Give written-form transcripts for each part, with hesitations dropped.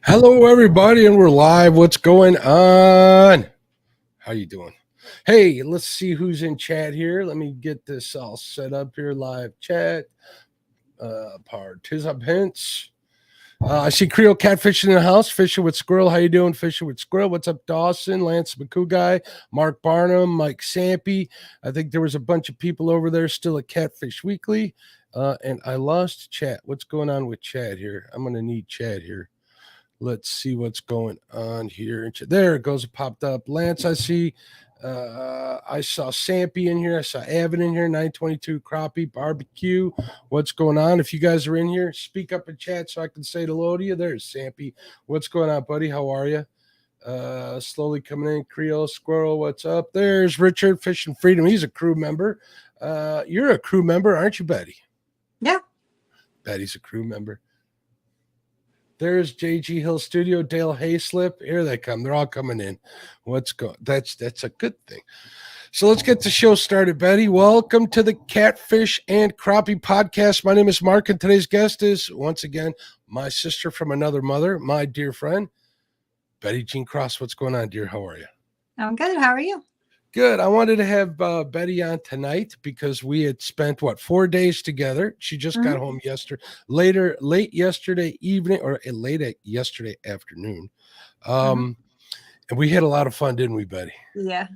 Hello, everybody, and we're live. What's going on? How you doing? Hey, let's see who's in chat here. Let me get this all set up here. Live chat, participants. I see Creole Catfish in the house. Fishing with Squirrel. How you doing, Fishing with Squirrel? What's up, Dawson? Lance McCougai, Mark Barnum, Mike Sampy. I think there was a bunch of people over there still at Catfish Weekly. And I lost chat. What's going on with chat here? I'm going to need chat here. Let's see what's going on here. There it goes. It popped up. Lance, I see. I saw Sampy in here. I saw Avon in here. 922 Crappie Barbecue. What's going on? If you guys are in here, speak up in chat so I can say hello to you. There's Sampy. What's going on, buddy? How are you? Slowly coming in. Creole Squirrel. What's up? There's Richard Fishing Freedom. He's a crew member. You're a crew member, aren't you, Betty? Yeah. Betty's a crew member. There's JG Hill Studio, Dale Hayslip. Here they come. They're all coming in. What's going? That's a good thing. So let's get the show started, Betty. Welcome to the Catfish and Crappie podcast. My name is Mark, and today's guest is, once again, my sister from another mother, my dear friend, Betty Jean Cross. What's going on, dear? How are you? I'm good. How are you? Good. I wanted to have Betty on tonight because we had spent 4 days together. She just got home late yesterday evening or late yesterday afternoon. And we had a lot of fun, didn't we, Betty? Yeah.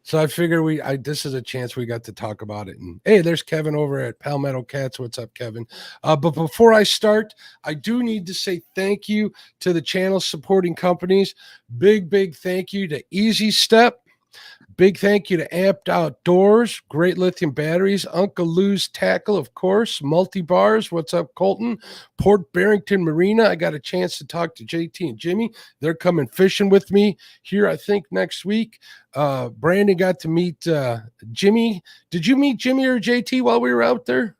So I figured this is a chance we got to talk about it. And hey, there's Kevin over at Palmetto Cats. What's up, Kevin? But before I start, I do need to say thank you to the channel supporting companies. Big thank you to Easy Step. Big thank you to Amped Outdoors, Great Lithium Batteries, Uncle Lou's Tackle, of course, Multi-Bars. What's up, Colton? Port Barrington Marina. I got a chance to talk to JT and Jimmy. They're coming fishing with me here, I think, next week. Brandon got to meet Jimmy. Did you meet Jimmy or JT while we were out there?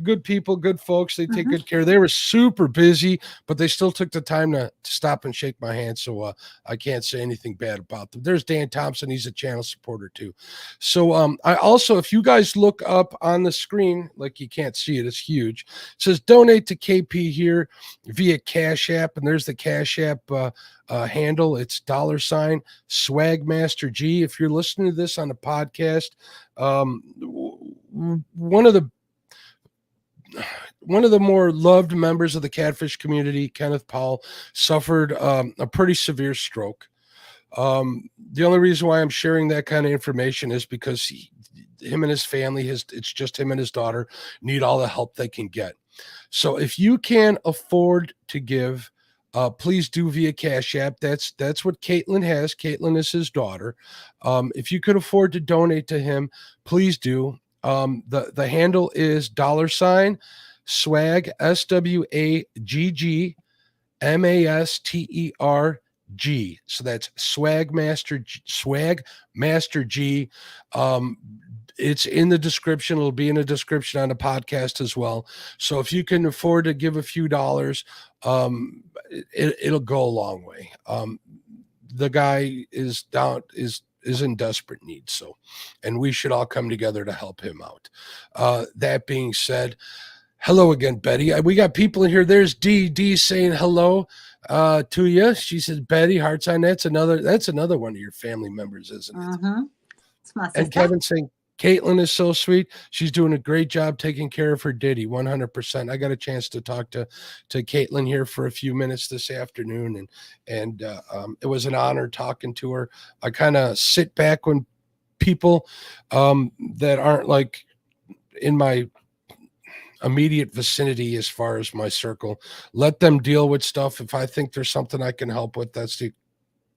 Good people, good folks. They take good care. They were super busy, but they still took the time to stop and shake my hand. So I can't say anything bad about them. There's Dan Thompson. He's a channel supporter too. So I also, if you guys look up on the screen, like you can't see it, it's huge. It says donate to KP here via Cash App. And there's the Cash App handle. It's $Swagmaster G. If you're listening to this on a podcast, one of the more loved members of the catfish community, Kenneth Powell, suffered a pretty severe stroke. The only reason why I'm sharing that kind of information is because him and his family, it's just him and his daughter, need all the help they can get. So if you can afford to give, please do via Cash App. That's what Caitlin has. Caitlin is his daughter. If you could afford to donate to him, please do. The handle is $Swag, SWAGGMASTERG. So that's Swagmaster G. It's in the description. It'll be in the description on the podcast as well. So if you can afford to give a few dollars, it'll go a long way. The guy is in desperate need. So, and we should all come together to help him out. That being said, hello again, Betty. We got people in here. There's D saying hello to you. She says, Betty, hearts on. That's another one of your family members, isn't it? It's my sister. And Kevin saying, Caitlin is so sweet. She's doing a great job taking care of her Diddy, 100%. I got a chance to talk to Caitlin here for a few minutes this afternoon, and it was an honor talking to her. I kind of sit back when people that aren't like in my immediate vicinity as far as my circle, let them deal with stuff. If I think there's something I can help with, that's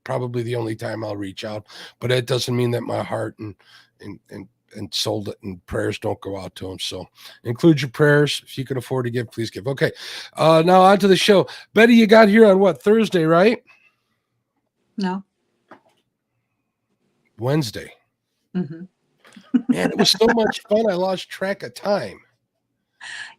probably the only time I'll reach out. But it doesn't mean that my heart and soul and prayers don't go out to them. So include your prayers. If you can afford to give, please give. Okay. Now on to the show. Betty, you got here on Thursday, right? No. Wednesday. Man, it was so much fun. I lost track of time.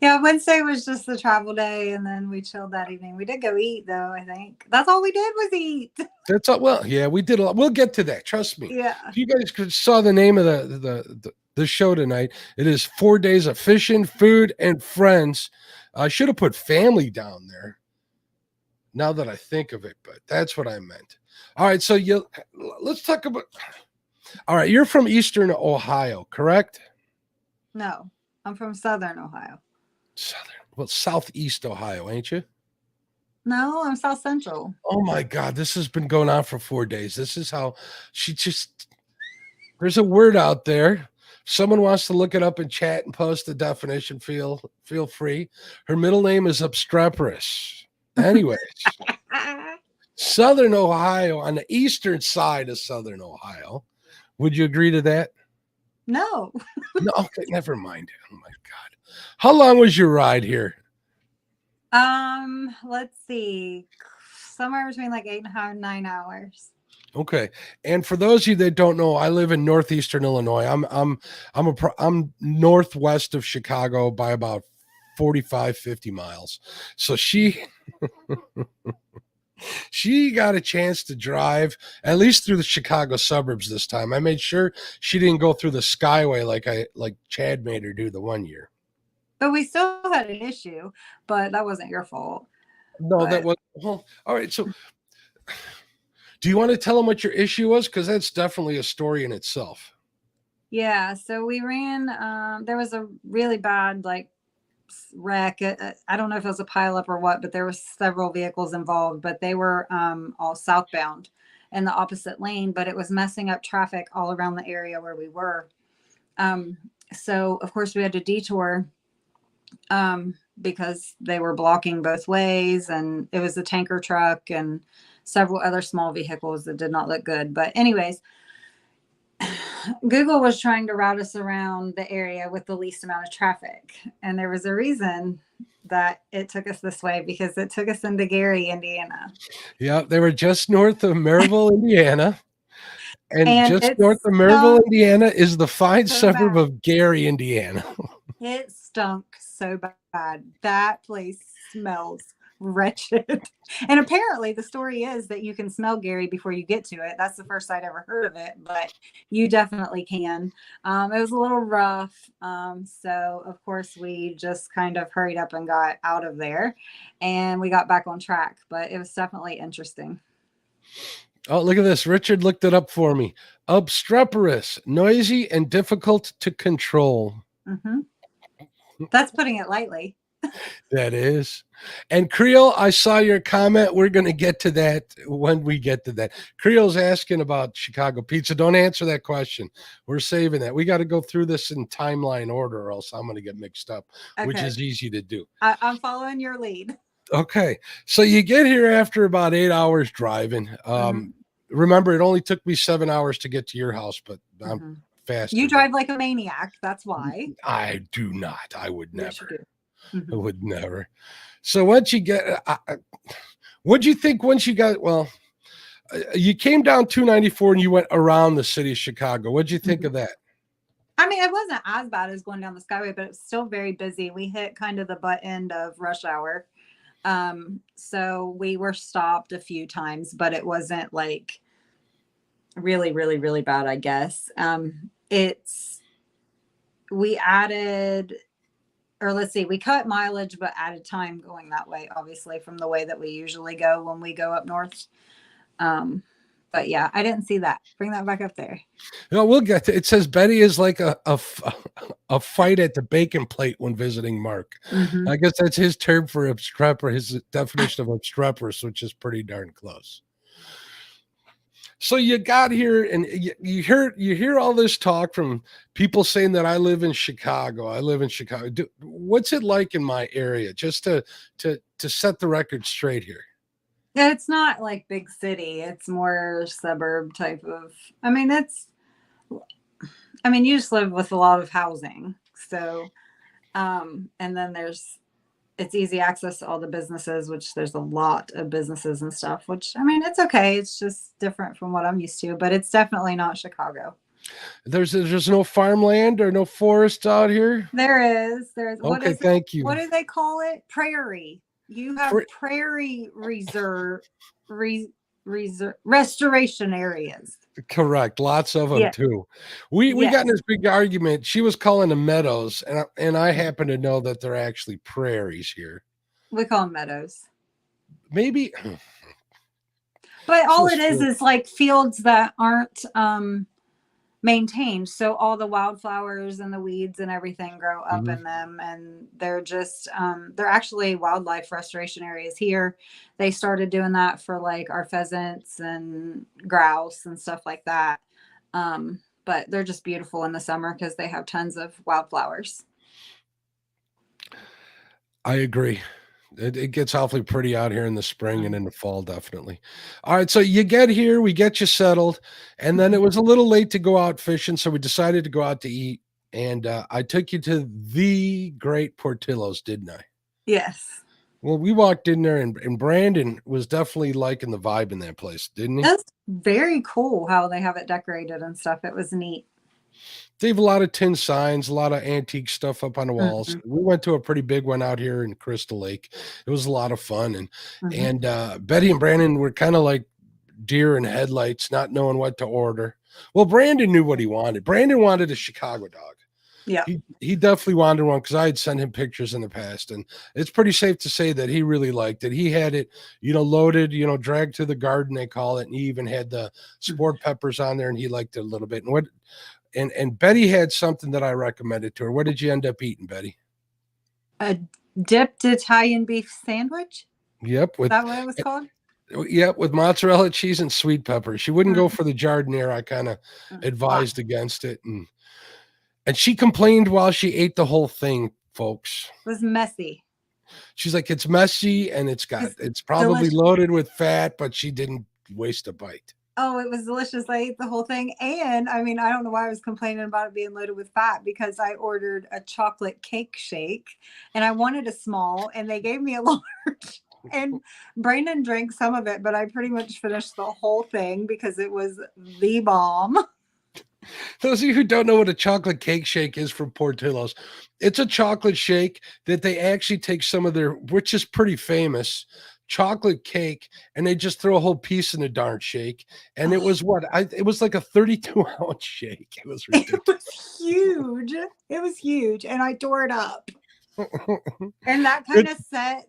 Yeah, Wednesday was just the travel day, and then we chilled that evening. We did go eat, though, I think. That's all we did was eat. That's all. Well, yeah, we did a lot. We'll get to that. Trust me. Yeah. If you guys saw the name of the show tonight, it is 4 days of fishing, food, and friends. I should have put family down there. now that I think of it, but that's what I meant. All right, so let's talk about. All right, you're from Eastern Ohio, correct? No, I'm from Southern Ohio. Southern, well, Southeast Ohio, ain't you? No, I'm South Central. Oh my God, this has been going on for 4 days. This is how she just. There's a word out there. If someone wants to look it up in chat and post the definition, feel free. Her middle name is obstreperous. Anyways, Southern Ohio, on the eastern side of Southern Ohio. Would you agree to that? No. No, okay, never mind. Oh my God. How long was your ride here? Let's see. Somewhere between like 8.5 and 9 hours. Okay. And for those of you that don't know, I live in northeastern Illinois. I'm northwest of Chicago by about 45, 50 miles. So she got a chance to drive at least through the Chicago suburbs this time. I made sure she didn't go through the Skyway like Chad made her do the one year. But we still had an issue, but that wasn't your fault. No, that was well. All right. So do you want to tell them what your issue was? Because that's definitely a story in itself. Yeah. So we ran, there was a really bad like wreck. I don't know if it was a pileup or what, but there was several vehicles involved, but they were all southbound in the opposite lane, but it was messing up traffic all around the area where we were. So of course we had to detour because they were blocking both ways, and it was a tanker truck and several other small vehicles that did not look good. But anyways, Google was trying to route us around the area with the least amount of traffic. And there was a reason that it took us this way, because it took us into Gary, Indiana. Yeah, they were just north of Maryville, Indiana. And just north of Maryville, Indiana is the fine suburb of Gary, Indiana. It stunk so bad. That place smells wretched. And apparently the story is that you can smell Gary before you get to it. That's the first I'd ever heard of it, but you definitely can. It was a little rough. So of course we just kind of hurried up and got out of there, and we got back on track, but it was definitely interesting. Oh, look at this. Richard looked it up for me. Obstreperous, noisy and difficult to control. Mm-hmm. That's putting it lightly. That is. And Creole, I saw your comment. We're going to get to that when we get to that. Creole's asking about Chicago pizza. Don't answer that question. We're saving that. We got to go through this in timeline order, or else I'm going to get mixed up, which is easy to do. I'm following your lead. Okay. So you get here after about 8 hours driving. Remember, it only took me 7 hours to get to your house, but I'm fast. You drive like a maniac. That's why. I do not. I would never. Yes, you do. I would never. So once you get, what'd you think once you got, well, you came down 294 and you went around the city of Chicago. What'd you think of that? I mean, it wasn't as bad as going down the Skyway, but it's still very busy. We hit kind of the butt end of rush hour. So we were stopped a few times, but it wasn't like really, really, really bad, I guess. We added, or let's see, we cut mileage, but added time going that way, obviously, from the way that we usually go when we go up north. But yeah, I didn't see that. Bring that back up there. No, we'll get to it. Says Betty is like a fight at the bacon plate when visiting Mark. I guess that's his term for obstreper, his definition of obstreperous, which is pretty darn close. So you got here and you hear all this talk from people saying that I live in Chicago. I live in Chicago. What's it like in my area? Just to set the record straight here. It's not like big city. It's more suburb type of, you just live with a lot of housing. So, and then it's easy access to all the businesses, which there's a lot of businesses and stuff, which, it's okay. It's just different from what I'm used to, but it's definitely not Chicago. There's no farmland or no forest out here? There's okay, thank you. What do they call it? Prairie. You have prairie restoration areas. Correct. Lots of them too. We got in this big argument. She was calling them meadows, and I happen to know that they're actually prairies here. We call them meadows. maybe But all feels it is like fields that aren't maintained. So all the wildflowers and the weeds and everything grow up Mhm. in them, and they're just they're actually wildlife restoration areas here. They started doing that for like our pheasants and grouse and stuff like that. But they're just beautiful in the summer because they have tons of wildflowers. I agree. It gets awfully pretty out here in the spring and Um, in the fall, definitely. All right, so you get here, we get you settled, and then mhm. it was a little late to go out fishing, so we decided to go out to eat. And I took you to the Great Portillo's, didn't I? Yes. Well, we walked in there, and Brandon was definitely liking the vibe in that place, didn't he? That's very cool how they have it decorated and stuff. It was neat. They have a lot of tin signs, a lot of antique stuff up on the walls. Mhm, We went to a pretty big one out here in Crystal Lake. It was a lot of fun, and mhm. and Betty and Brandon were kind of like deer in headlights, not knowing what to order. Well, Brandon knew what he wanted. Brandon wanted a Chicago dog. Yeah. He definitely wanted one because I had sent him pictures in the past, and it's pretty safe to say that he really liked it. He had it, loaded, dragged to the garden they call it, and he even had the Mhm. sport peppers on there, and he liked it a little bit. And Betty had something that I recommended to her. What did you end up eating, Betty? A dipped Italian beef sandwich? Yep, Is that what it was called? with mozzarella cheese and sweet pepper. She wouldn't go Mhm. for the giardiniera. I kind of Why? advised against it, and she complained while she ate the whole thing, folks. It was messy. She's like, it's messy and It's it's probably delicious. loaded with fat, but she didn't waste a bite. Oh, it was delicious. I ate the whole thing. And I mean, I don't know why I was complaining about it being loaded with fat because I ordered a chocolate cake shake and I wanted a small and they gave me a large. And Brandon drank some of it, but I pretty much finished the whole thing because it was the bomb. Those of you who don't know what a chocolate cake shake is from Portillo's, it's a chocolate shake that they actually take some of their, which is pretty famous, chocolate cake, and they just throw a whole piece in the darn shake. And it Oh, was it was like a 32-ounce shake. It was it ridiculous. was huge. It was huge. And I tore it up. And that kind It, of set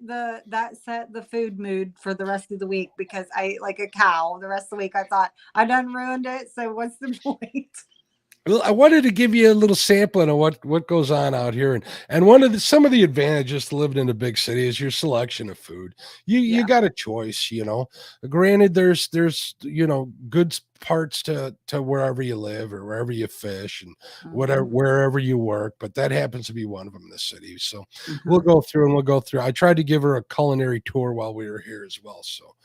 the food mood for the rest of the week because I ate like a cow the rest of the week. I thought I done ruined it, so what's the point? well, I wanted to give you a little sampling of what goes on out here, and one of some of the advantages to living in a big city is your selection of food. You Yeah. got a choice. Granted, there's good parts to wherever you live or wherever you fish and whatever Mhm, wherever you work, but that happens to be one of them in the city. So we'll mhm. go through and we'll go through. I tried to give her a culinary tour while we were here as well. So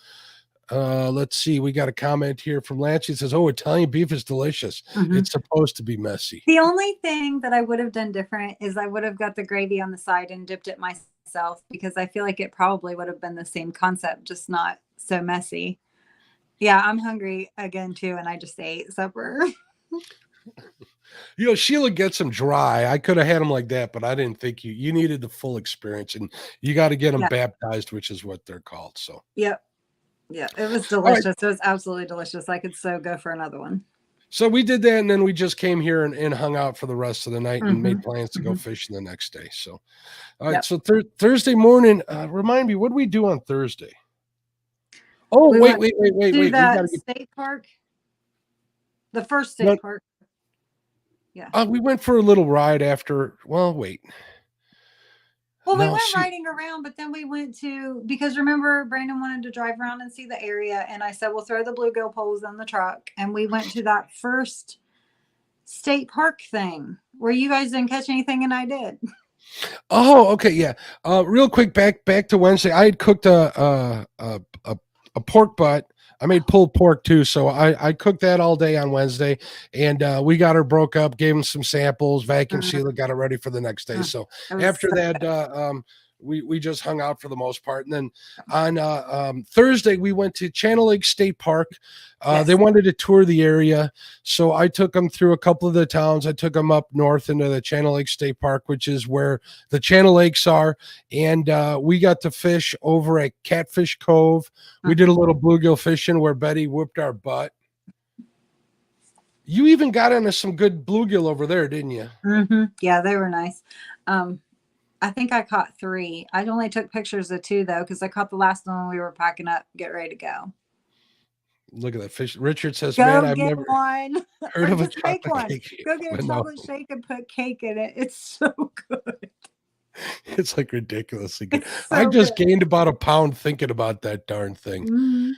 let's see. We got a comment here from Lance. He says, "Oh, Italian beef is delicious. Mhm. It's supposed to be messy." The only thing that I would have done different is I would have got the gravy on the side and dipped it myself because I feel like it probably would have been the same concept, just not so messy. Yeah, I'm hungry again too, and I just ate supper. Sheila gets them dry. I could have had them like that, but I didn't think you needed the full experience, and you got to get them Yeah. baptized, which is what they're called. So, Yep. Yeah. It was all right. delicious. It was absolutely delicious. I could so go for another one. So we did that, and then we just came here and hung out for the rest of the night and made Mhm, plans to go mhm. fishing the next day. So, all right. Yep. So Thursday morning, remind me, what did we do on Thursday? Oh, We wait, went wait, wait, wait, to wait. We got to that get state park, the first no. state park. Yeah. We went for a little ride after. Well, wait. Well, we No, went see. riding around, but then we went to because remember Brandon wanted to drive around and see the area, and I said we'll throw the bluegill poles in the truck, and we went to that first state park thing where you guys didn't catch anything and I did. Oh, okay, yeah. Real quick, back to Wednesday. I had cooked a pork butt. I made pulled pork too, so I cooked that all day on Wednesday, and we got her broke up, gave them some samples, vacuum Mm, sealed, got it ready for the next day. mm. So It was after so that, good. we just hung out for the most part, and then on Thursday we went to Channel Lake State Park. They Yes. wanted to tour the area, so I took them through a couple of the towns. I took them up north into the Channel Lake State Park, which is where the Channel Lakes are, and we got to fish over at Catfish Cove. We did a Mhm. little bluegill fishing where Betty whooped our butt. You even got into some good bluegill over there, didn't you? Mhm. Yeah, they were nice. Um, I think I caught 3. I only took pictures of 2 though, because I caught the last one when we were packing up, get ready to go. Look at that fish. Richard says, man, Go I've get never one heard or of a just make chocolate one. cake. Go get a But no, chocolate shake and put cake in it. It's so good. it's like ridiculously good. It's I so just good. gained about a pound thinking about that darn thing. Mhm.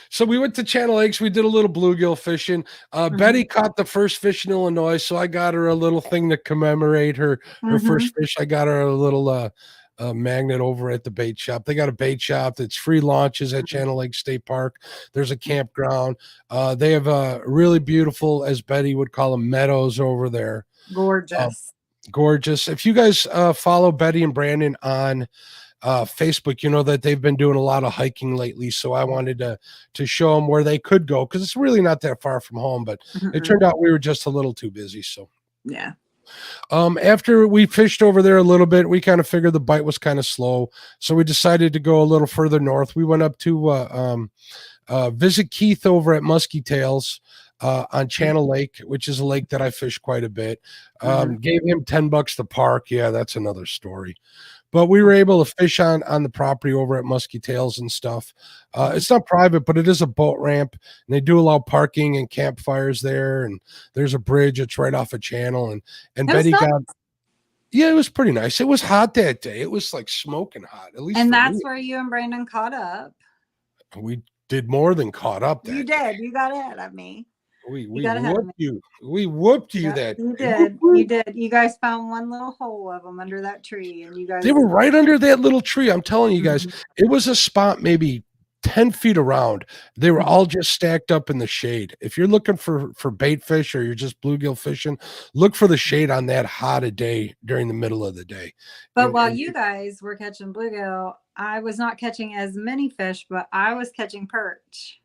So we went to Channel Lakes. We did a little bluegill fishing. Betty Mhm. caught the first fish in Illinois, so I got her a little thing to commemorate her first Mhm. fish. I got her a little magnet over at the bait shop. They got a bait shop that's free launches at Mhm. Channel Lake State Park. There's a campground. They have really beautiful, as Betty would call them, meadows over there. Uh, Gorgeous. Gorgeous. If you guys follow Betty and Brandon on Facebook, you know that they've been doing a lot of hiking lately. So I wanted to show them where they could go because it's really not that far from home. But it Mhm. turned out we were just a little too busy. So Yeah. after we fished over there a little bit, we kind of figured the bite was kind of slow, so we decided to go a little further north. We went up to visit Keith over at Muskie Tails. On Channel Lake, which is a lake that I fish quite a bit. Mhm. Gave him $10 to park. Yeah, that's another story. But we were able to fish on the property over at Muskie Tails and stuff. Mhm. It's not private, but it is a boat ramp, and they do allow parking and campfires there. And there's a bridge. It's right off a channel. And It was Betty nice. got yeah, it was pretty nice. It was hot that day. It was like smoking hot, at least And for me. that's where you and Brandon caught up. We did more than caught up You that day. did. You got ahead of me. We You we got ahead of whooped me. you. We whooped you Yeah, that you day. Whoop, did. You whoop. did. You guys found one little hole of them under that tree, and you They guys. were right under that little tree. I'm telling you guys, Mhm. it was a spot maybe 10 feet around. They were Mhm. all just stacked up in the shade. If you're looking for bait fish or you're just bluegill fishing, look for the shade on that hot a day during the middle of the day. But while And you guys were catching bluegill, I was not catching as many fish, but I was catching perch.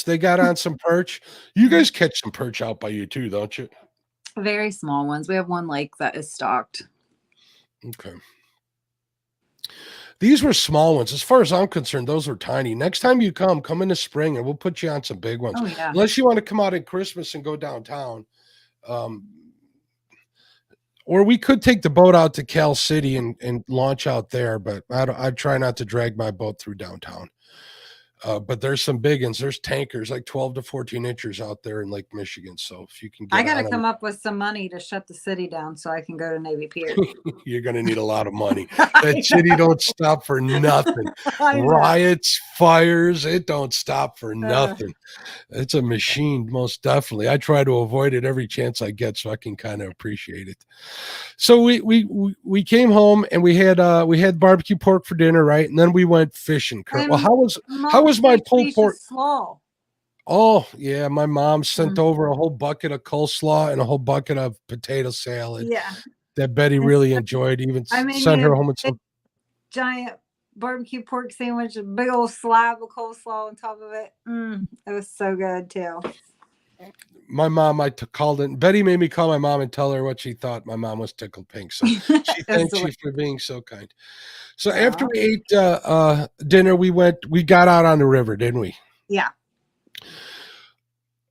they got on some perch. You guys catch some perch out by you too, don't you? Very small ones. We have one lake that is stocked. Okay. These were small ones. As far as I'm concerned, those were tiny. Next time you come in the spring and we'll put you on some big ones. Oh yeah. Unless you want to come out at Christmas and go downtown. Um, or we could take the boat out to Cal City and launch out there, but I try not to drag my boat through downtown. But there's some big ones. There's tankers like 12 to 14 inches out there in Lake Michigan. So if you can I get got to on them, come up with some money to shut the city down so I can go to Navy Pier. you're going to need a lot of money. That I city know. don't stop for nothing. I know. Riots, fires, it don't stop for Uh, nothing. It's a machine, most definitely. I try to avoid it every chance I get so I can kind of appreciate it. So we came home and we had barbecue pork for dinner, right? And then we went fishing. Kurt, well, and how Mom's was my sweet pulled pork? specious slaw. Oh yeah, my mom sent Mm, over a whole bucket of coleslaw and a whole bucket of potato salad yeah. that Betty And really enjoyed. Even I made sent me a her home with big some. giant barbecue pork sandwich, a big old slab of coleslaw on top of it. It was so good too. My mom, called it. Betty made me call my mom and tell her what she thought. My mom was tickled pink, so she It was thanks you delicious. for being so kind. So after Aw. we ate dinner, we got out on the river, didn't we? Yeah.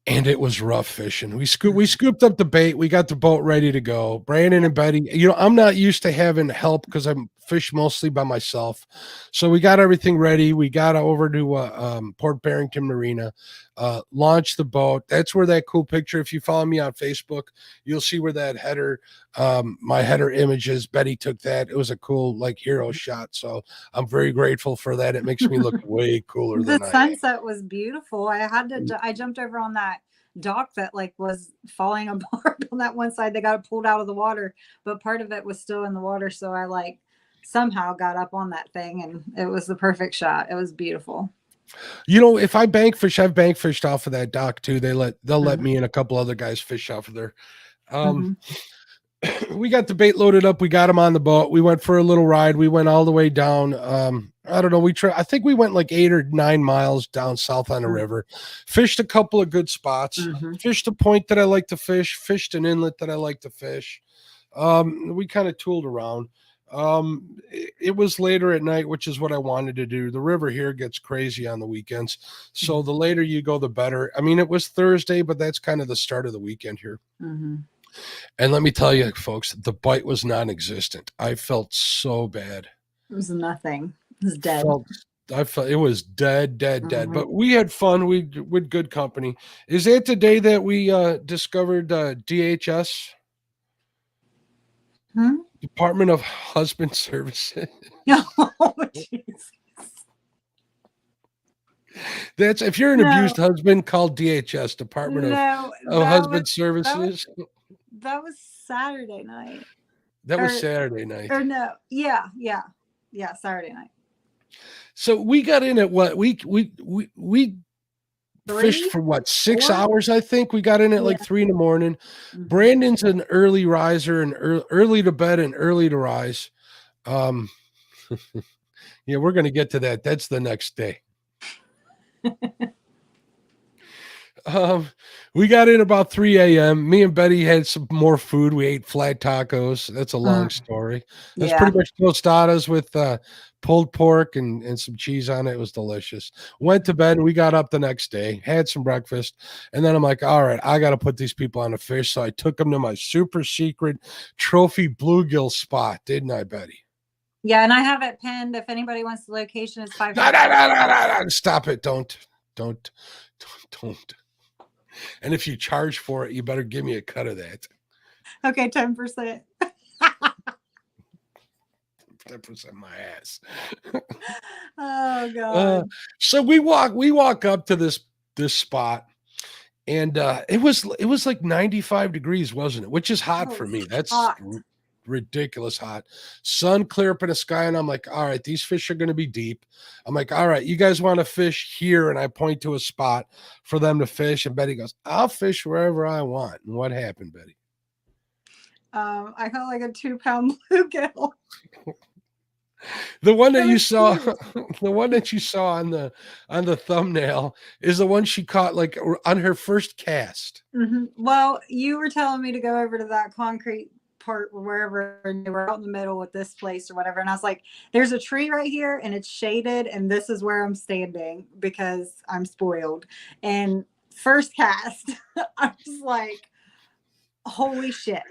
And it was rough fishing. We scooped up the bait. We got the boat ready to go. Brandon Yeah. and Betty, I'm not used to having help because I'm fish mostly by myself. So we got everything ready. We got over to Port Barrington Marina, launched the boat. That's where that cool picture. If you follow me on Facebook, you'll see where that header, my header image is. Betty took that. It was a cool like hero shot. So I'm very grateful for that. It makes me look way cooler The than I am. sunset was beautiful. I jumped over on that dock that like was falling apart on that one side. They got it pulled out of the water, but part of it was still in the water. So I like somehow got up on that thing and it was the perfect shot. It was beautiful. If I bank fish, I've bank fished off of that dock too. They'll let Mhm. me and a couple other guys fish off of there. Mhm. We got the bait loaded up. We got them on the boat. We went for a little ride. We went all the way down. I don't know. I think we went like 8 or 9 miles down south on the river. Fished a couple of good spots. Mhm. Fished a point that I like to fish. Fished an inlet that I like to fish. We kind of tooled around. It was later at night, which is what I wanted to do. The river here gets crazy on the weekends. So the later you go, the better. I mean, it was Thursday, but that's kind of the start of the weekend here. Mhm. And let me tell you, folks, the bite was non-existent. I felt so bad. It was nothing. It was dead. I felt it was dead. Mhm. But we had fun. We with good company. Is that the day that we discovered DHS, Department of Husband Services? Oh, Jesus. That's if you're an abused husband, call DHS, Department of Husband Services. That was Saturday night. That was Saturday night. Or no, yeah, Saturday night. So we got in at what we fished for what 6 hours. I think we got in at like 3 a.m. Mm-hmm. Brandon's an early riser and early to bed and early to rise. Yeah, we're gonna get to that. That's the next day. We got in about 3 a.m. Me and Betty had some more food. We ate flat tacos. That's a long story. That's pretty much tostadas with pulled pork and some cheese on it. It was delicious. Went to bed and we got up the next day, had some breakfast, and then I'm like, all right, I got to put these people on a fish. So I took them to my super secret trophy bluegill spot, didn't I, Betty? Yeah, and I have it pinned. If anybody wants the location, it's $5. No. Stop it. Don't. And if you charge for it, you better give me a cut of that. Okay, 10%. 10% my ass. Oh God. So we walk up to this spot, and it was like 95 degrees, wasn't it? Which is hot for me. That's ridiculous hot. Sun clear up in the sky, and I'm like, all right, these fish are going to be deep. I'm like, all right, you guys want to fish here? And I point to a spot for them to fish, and Betty goes, I'll fish wherever I want. And what happened, Betty? I got like a 2-pound bluegill. The one that you saw, the one that you saw on the thumbnail is the one she caught like on her first cast. Mm-hmm. Well, you were telling me to go over to that concrete part or wherever, and they were out in the middle with this place or whatever, and I was like, there's a tree right here and it's shaded, and this is where I'm standing because I'm spoiled. And first cast I was like, holy shit.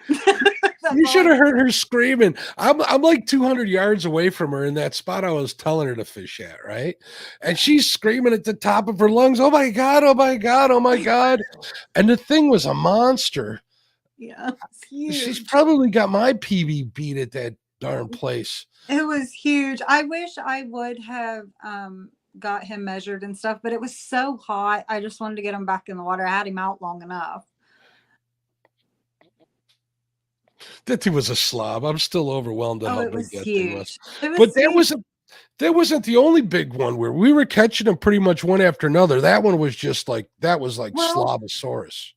You should have heard her screaming. I'm like 200 yards away from her in that spot I was telling her to fish at, right? And she's screaming at the top of her lungs, oh my God, oh my God, oh my God. And the thing was a monster. Yeah, it's huge. She's probably got my PB beat at that darn place. It was huge. I wish I would have got him measured and stuff, but it was so hot. I just wanted to get him back in the water. I had him out long enough. That thing was a slob. I'm still overwhelmed at how big that thing was. But that wasn't the only big one where we were catching them pretty much one after another. That one was just like Slobosaurus.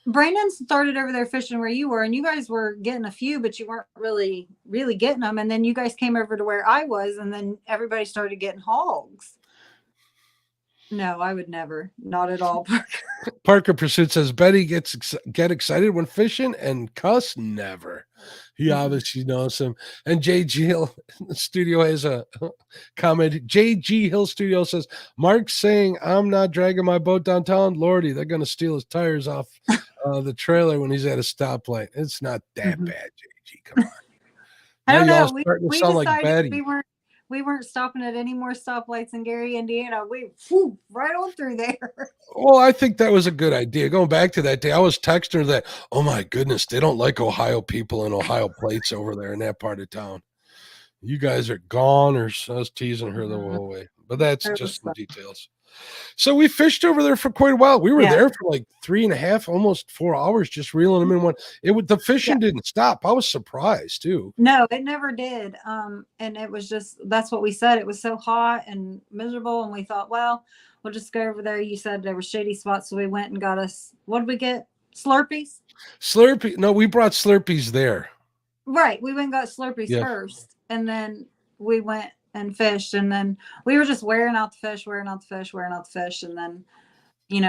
Brandon started over there fishing where you were, and you guys were getting a few, but you weren't really getting them. And then you guys came over to where I was, and then everybody started getting hogs. No, I would never. Not at all, Parker. Parker Pursuit says, Betty get excited when fishing and cuss never. He obviously knows him. And JG Hill Studio has a comment. JG Hill Studio says, Mark's saying, I'm not dragging my boat downtown. Lordy, they're going to steal his tires off the trailer when he's at a stoplight. It's not that bad, JG. Come on. I don't know. We sound like Betty. We weren't stopping at any more stoplights in Gary, Indiana. We flew right on through there. Well, I think that was a good idea. Going back to that day, I was texting her that, oh my goodness, they don't like Ohio people and Ohio plates over there in that part of town. You guys are gone, or I was teasing her the whole way. But that's just the details. So we fished over there for quite a while. We were there for like 3.5, almost 4 hours, just reeling them in one. The fishing didn't stop. I was surprised too. No, it never did. And it was just, that's what we said. It was so hot and miserable. And we thought, well, we'll just go over there. You said there were shady spots. So we went and got us, what did we get? Slurpees? No, we brought Slurpees there. Right. We went and got Slurpees first. And then we went and fished, and then we were just wearing out the fish. And then,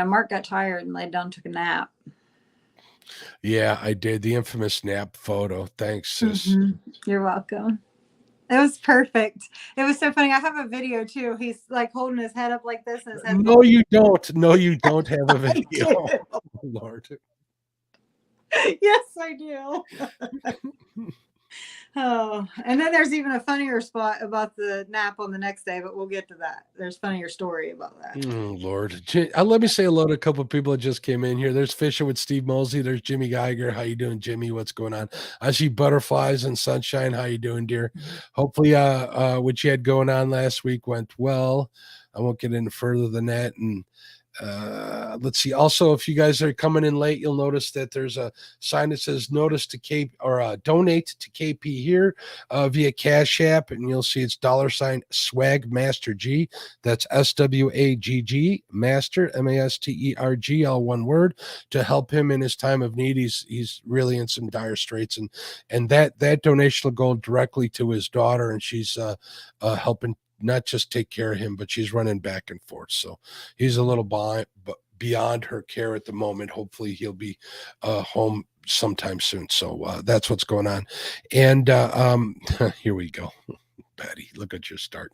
Mark got tired and laid down, took a nap. Yeah, I did. The infamous nap photo. Thanks, sis. You're welcome. It was perfect. It was so funny. I have a video too. He's like holding his head up like this. And his head you don't. No, you don't have a video. Oh, Lord. Yes, I do. Oh, and then there's even a funnier spot about the nap on the next day, but we'll get to that. There's a funnier story about that. Oh, Lord. Let me say hello to a couple of people that just came in here. There's Fishing with Steve Mosley. There's Jimmy Geiger. How you doing, Jimmy? What's going on? I see Butterflies and Sunshine. How you doing, dear? Hopefully what you had going on last week went well. I won't get into further than that. And let's see. Also, if you guys are coming in late, you'll notice that there's a sign that says "Notice to K" or "Donate to KP" here via Cash App, and you'll see it's $Swag Master G. That's SWAGG Master MASTERG, all one word, to help him in his time of need. He's really in some dire straits, and that donation will go directly to his daughter, and she's helping not just take care of him, but she's running back and forth. So he's a little beyond her care at the moment. Hopefully he'll be home sometime soon. So that's what's going on. And here we go. Patty, look at your start.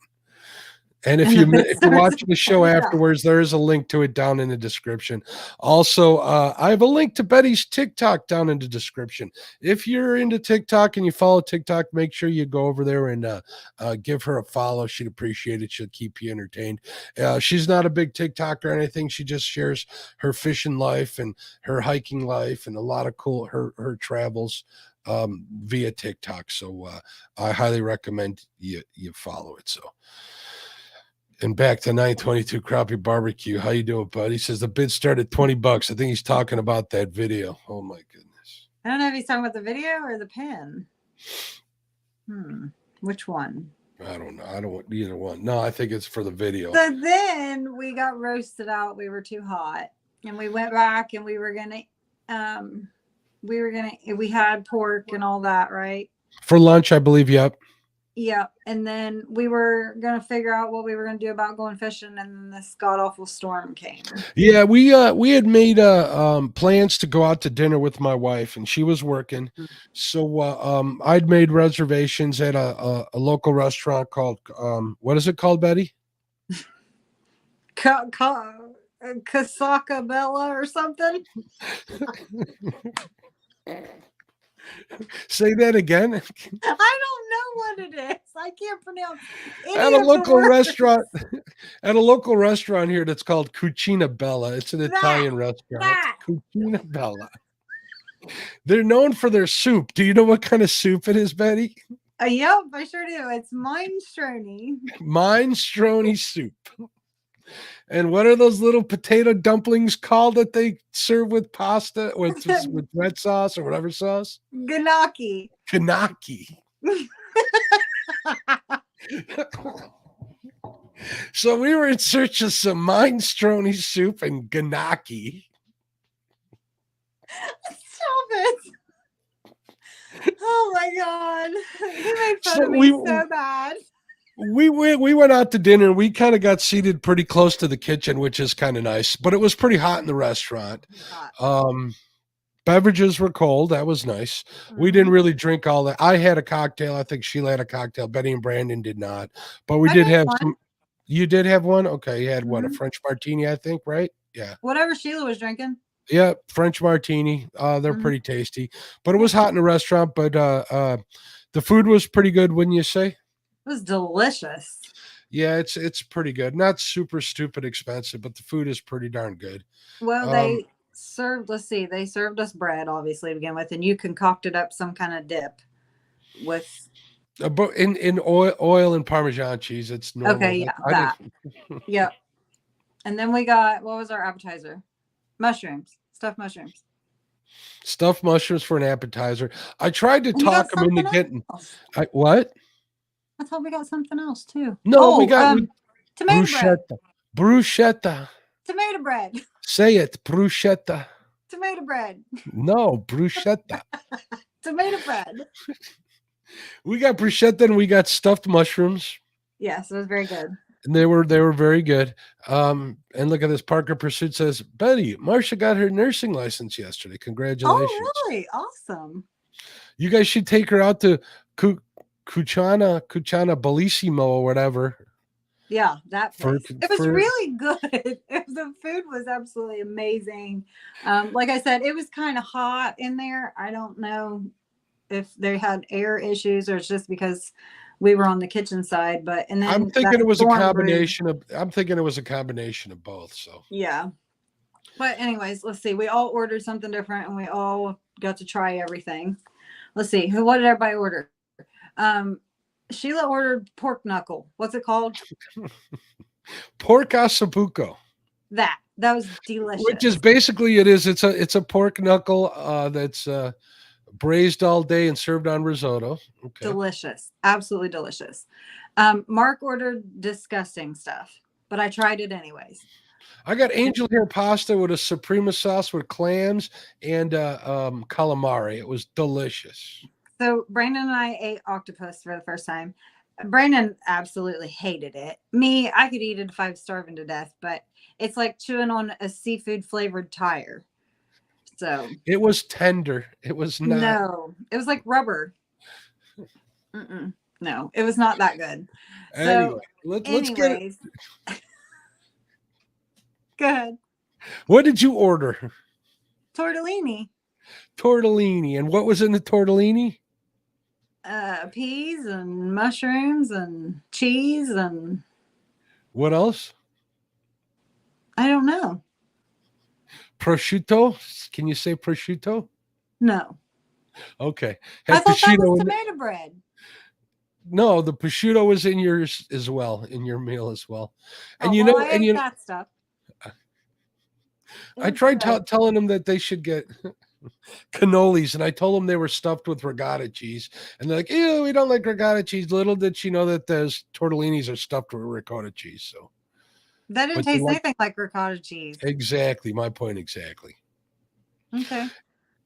And if you're watching the show afterwards, there is a link to it down in the description. Also, I have a link to Betty's TikTok down in the description. If you're into TikTok and you follow TikTok, make sure you go over there and give her a follow. She'd appreciate it. She'll keep you entertained. She's not a big TikToker or anything. She just shares her fishing life and her hiking life and a lot of cool her travels via TikTok. So I highly recommend you follow it. So. And back to 922 Crappie Barbecue. How you doing, bud? He says the bid started $20. I think he's talking about that video. Oh my goodness. I don't know if he's talking about the video or the pin. Which one? I don't know. I don't want either one. No, I think it's for the video. So then we got roasted out. We were too hot. And we went back and we had pork and all that, right? For lunch, I believe, yep. Yeah, and then we were gonna figure out what we were gonna do about going fishing, and then this god awful storm came. Yeah, we had made plans to go out to dinner with my wife, and she was working, so I'd made reservations at a local restaurant called what is it called, Betty? Casaka Bella or something. Say that again. I don't know what it is. I can't pronounce any at a local words. at a local restaurant here that's called Cucina Bella. It's an Italian restaurant. Cucina Bella. They're known for their soup. Do you know what kind of soup it is, Betty? Yep, I sure do. It's minestrone. Minestrone soup. And what are those little potato dumplings called that they serve with pasta with red sauce or whatever sauce? Gnocchi. Gnocchi. So we were in search of some minestrone soup and gnocchi. Stop it. Oh my God. He made fun of me so bad. We went out to dinner. We kind of got seated pretty close to the kitchen, which is kind of nice, but it was pretty hot in the restaurant. Beverages were cold. That was nice. We didn't really drink all that. I had a cocktail. I think Sheila had a cocktail. Betty and Brandon did not, but we did have some. You did have one? Okay. You had what? A French martini, I think, right? Yeah. Whatever Sheila was drinking. Yeah. French martini. They're pretty tasty, but it was hot in the restaurant, but the food was pretty good, wouldn't you say? It was delicious. Yeah, it's pretty good. Not super stupid expensive, but the food is pretty darn good. Well, they served us bread, obviously, to begin with, and you concocted up some kind of dip with in oil and Parmesan cheese. It's normal. Okay, yeah, that. Yep. And then we got, what was our appetizer? Mushrooms, stuffed mushrooms. Stuffed mushrooms for an appetizer. I tried to talk them into getting what? I thought we got something else too. No, we got tomato bruschetta. bread. Bruschetta. Tomato bread. Say it, bruschetta. Tomato bread. No, bruschetta. Tomato bread. We got bruschetta and we got stuffed mushrooms. Yes, it was very good. And they were very good. And look at this. Parker Pursuit says, Betty, Marcia got her nursing license yesterday. Congratulations. Oh, really? Awesome. You guys should take her out to Cucina Bellissimo or whatever. Yeah, that For place. It was for really good. The food was absolutely amazing. Like I said, it was kind of hot in there. I don't know if they had air issues or it's just because we were on the kitchen side, but and I'm then thinking that it was a storm brewed. combination of I'm thinking it was a combination of both. So Yeah. But anyways, let's see. We all ordered something different and we all got to try everything. Let's see. What did everybody order? Um, Sheila ordered pork knuckle. What's it called? pork asabuco, That was which is delicious. basically it's a pork knuckle that's braised all day and served on risotto. Okay. Delicious. Absolutely delicious. Mark ordered disgusting stuff, but I tried it anyways. I got angel hair pasta with a suprema sauce with clams and calamari. It was delicious. So Brandon and I ate octopus for the first time. Brandon absolutely hated it. Me, I could eat it if I was starving to death, but it's like chewing on a seafood flavored tire. So It was tender. It was not. no, it was like rubber. Mm-mm. No, it was not that good. Anyway, So, let's get it. anyways, good What did you order? tortellini, Tortellini. And what was in the tortellini? peas and mushrooms and cheese and What else? I don't know. Prosciutto. Can you say prosciutto? No, Okay. I Had thought that was prosciutto in it. tomato bread. No, the prosciutto was in yours as well, in your meal as well. Oh And you well, know, I and ate you know, that stuff. It I was tried good. telling them that they should get cannolis, and I told them they were stuffed with regatta cheese, and they're like, "Ew, we don't like regatta cheese." Little did she know that those tortellinis are stuffed with ricotta cheese. So, That didn't but they taste like anything like ricotta cheese. exactly my point exactly. Okay.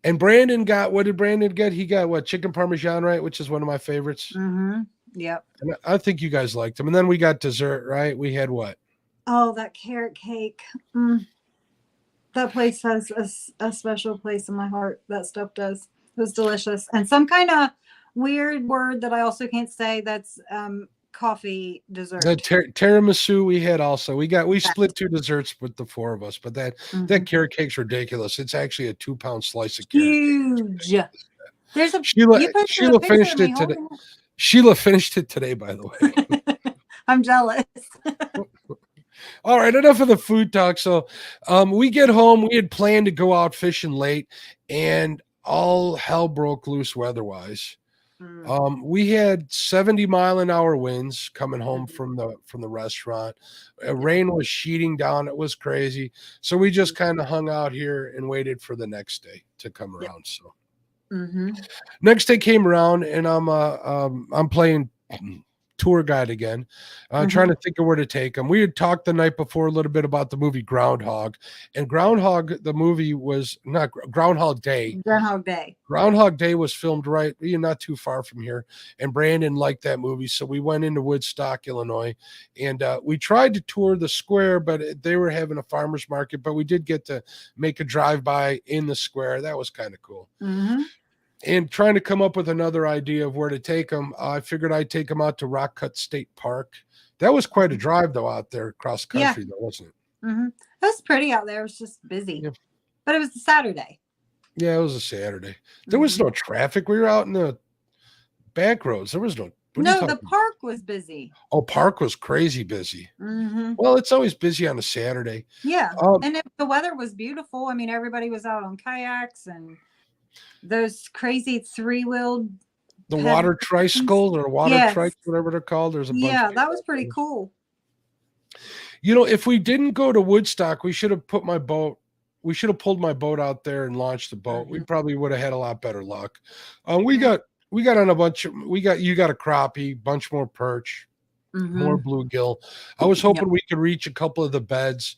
And Brandon got what did Brandon get? He got what chicken parmesan, right? Which is one of my favorites. Mm-hmm. Yep. And I think you guys liked them. And then we got dessert, right? We had what? Oh, that carrot cake. Mm. That place has a special place in my heart. That stuff does. It was delicious. And some kind of weird word that I also can't say that's coffee dessert. The tiramisu we had also. We That. split two desserts with the four of us, but that Mhm. carrot cake's ridiculous. It's actually a 2-pound slice of carrot cake. Huge. There's a Sheila you posted a Sheila picture of finished me it today. holding Sheila finished it today, by the way. it. I'm jealous. All right, enough of the food talk. So we get home. We had planned to go out fishing late, and all hell broke loose weather-wise. Mm. We had 70-mile-an-hour winds coming home Mhm. from the restaurant. Yeah. Rain was sheeting down. It was crazy. So we just kind of hung out here and waited for the next day to come Yep. around. So Mm-hmm. next day came around, and I'm playing tour guide again, trying to think of where to take them. We had talked the night before a little bit about the movie Groundhog, and Groundhog, the movie was not Groundhog Day. Groundhog Day. Groundhog Day was filmed right, not too far from here, and Brandon liked that movie, so we went into Woodstock, Illinois, and we tried to tour the square, but they were having a farmers market, but we did get to make a drive-by in the square. That was kind of cool. Mm-hmm. And trying to come up with another idea of where to take them, I figured I'd take them out to Rock Cut State Park. That was quite a drive, though, out there across country, though, wasn't it? Mm-hmm. It was pretty out there. It was just busy, Yeah. but it was a Saturday. Yeah, it was a Saturday. There was no traffic. We were out in the back roads. There was no. No, the park was busy. Oh, park was crazy busy. Mm-hmm. Well, it's always busy on a Saturday. Yeah, and the weather was beautiful. I mean, everybody was out on kayaks and those crazy three-wheeled the water tricycles or water trikes, whatever they're called. There's a bunch. Yeah, that was pretty cool. If we didn't go to Woodstock, we should have pulled my boat out there and launched the boat. We probably would have had a lot better luck. We got on a bunch of, you got a crappie, bunch more perch, more bluegill. I was hoping we could reach a couple of the beds.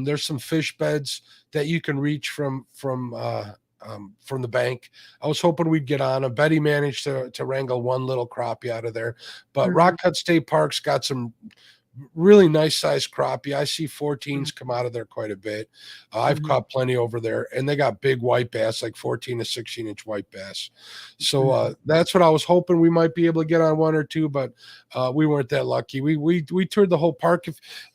There's some fish beds that you can reach from the bank. I was hoping we'd get on them. Betty managed to wrangle one little crappie out of there, but Rock Cut State Park's got some really nice sized crappie. I see 14s come out of there quite a bit. I've Mhm. caught plenty over there, and they got big white bass, like 14 to 16-inch white bass. So that's what I was hoping we might be able to get on one or two, but we weren't that lucky. We toured the whole park.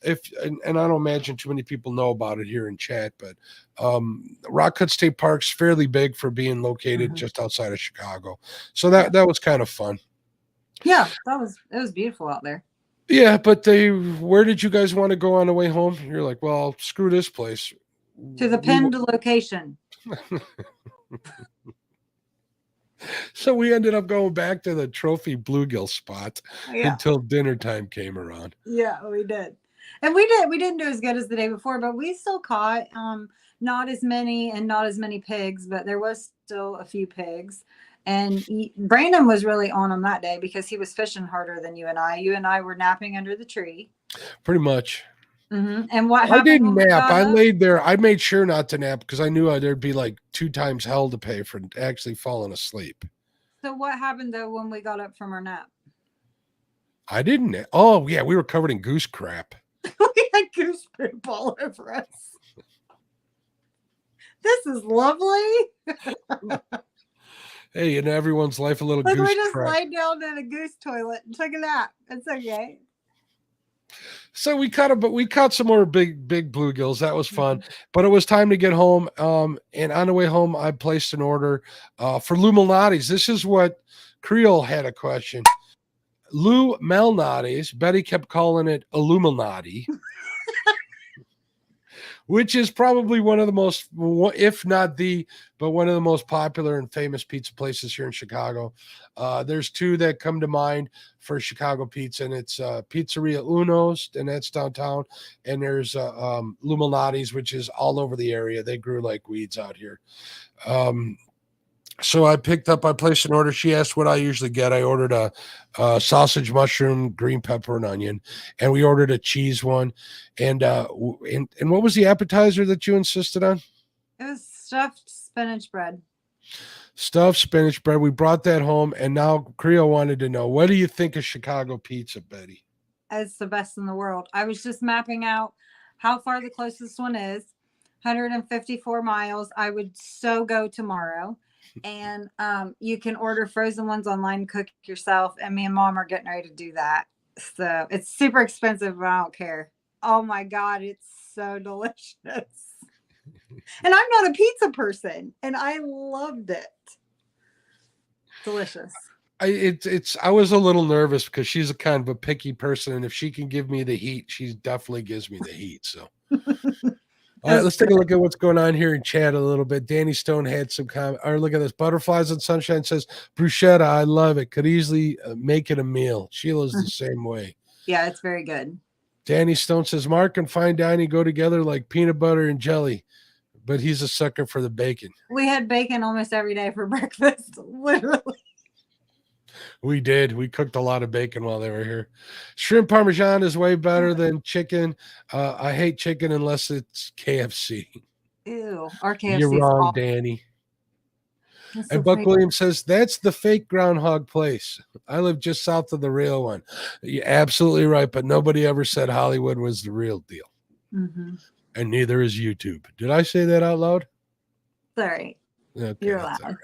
And I don't imagine too many people know about it here in chat, but Rock Cut State Park's fairly big for being located just outside of Chicago. So that was kind of fun. Yeah, it was beautiful out there. Yeah, but where did you guys want to go on the way home? You're like, well, screw this place. To the pinned location. So we ended up going back to the trophy bluegill spot until dinner time came around. Yeah, we did. And we didn't do as good as the day before, but we still caught not as many pigs, but there was still a few pigs. And Brandon was really on them that day because he was fishing harder than you and I. You and I were napping under the tree. Pretty much. And what happened? I didn't nap. I laid there. I made sure not to nap because I knew there'd be like 2 times hell to pay for actually falling asleep. So what happened though when we got up from our nap? I didn't. Oh yeah, we were covered in goose crap. We had goose poop all over us. This is lovely. Hey, in everyone's life, a little goose crap. We just laid down in a goose toilet and took a nap. It's okay. So we caught some more big bluegills. That was fun. But it was time to get home. And on the way home, I placed an order for Lou Malnati's. This is what Creole had a question. Lou Malnati's. Betty kept calling it Illuminati. Which is probably one of the most, if not one of the most popular and famous pizza places here in Chicago. There's 2 that come to mind for Chicago pizza, and it's Pizzeria Uno's, and that's downtown. And there's Lou Malnati's, which is all over the area. They grew like weeds out here. So I placed an order. She asked what I usually get. I ordered a sausage, mushroom, green pepper, and onion, and we ordered a cheese one. And what was the appetizer that you insisted on? It was stuffed spinach bread. Stuffed spinach bread. We brought that home, and now Creole wanted to know, what do you think of Chicago pizza, Betty? It's the best in the world. I was just mapping out how far the closest one is. 154 miles. I would so go tomorrow. And you can order frozen ones online, cook yourself. And me and Mom are getting ready to do that. So it's super expensive, but I don't care. Oh my God, it's so delicious. And I'm not a pizza person, and I loved it. Delicious. I was a little nervous because she's a kind of a picky person, and if she can give me the heat, she definitely gives me the heat. So. All right, let's take a look at what's going on here in chat a little bit. Danny Stone had some comment. Or look at this. Butterflies and Sunshine says, bruschetta, I love it. Could easily make it a meal. Sheila's the same way. Yeah, it's very good. Danny Stone says, Mark and fine dining go together like peanut butter and jelly, but he's a sucker for the bacon. We had bacon almost every day for breakfast, literally. We did. We cooked a lot of bacon while they were here. Shrimp Parmesan is way better than chicken. I hate chicken unless it's KFC. Ew. Our KFC. You're wrong, Danny. That's and so Buck Williams says, that's the fake groundhog place. I live just south of the real one. You're absolutely right, but nobody ever said Hollywood was the real deal. Mm-hmm. And neither is YouTube. Did I say that out loud? Sorry. Okay, you're loud. All right.